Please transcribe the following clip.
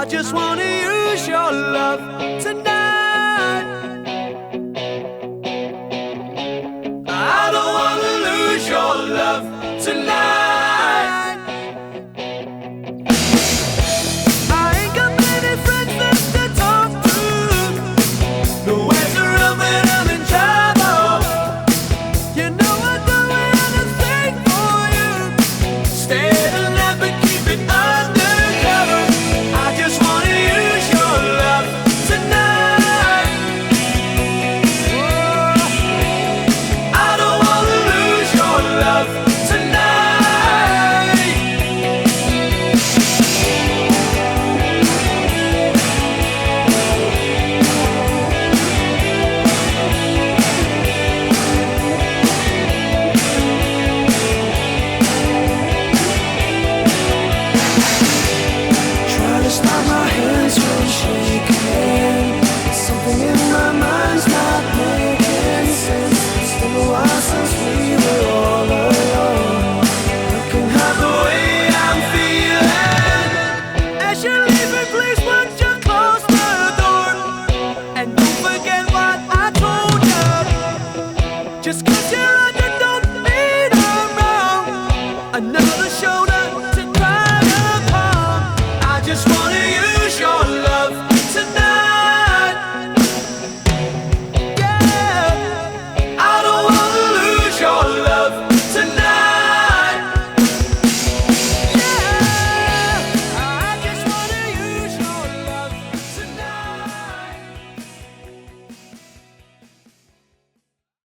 just wanna use your love tonight. I don't wanna lose your love tonight. I ain't got many friends left to talk to. Nowhere to run when I'm in trouble. You know I'd do anything for you. Stay alive but keep it undercover. I just wanna use your love tonight. Whoa. I don't wanna lose your love tonight. Try to stop my hands from shaking. Something in my mind's not making sense. It's been a while since we were all alone. Looking at the way I'm feeling. As you're leaving, please would you close the door? And don't forget what I told you. Just 'cause you're right, you don't mean I'm wrong. Another shoulder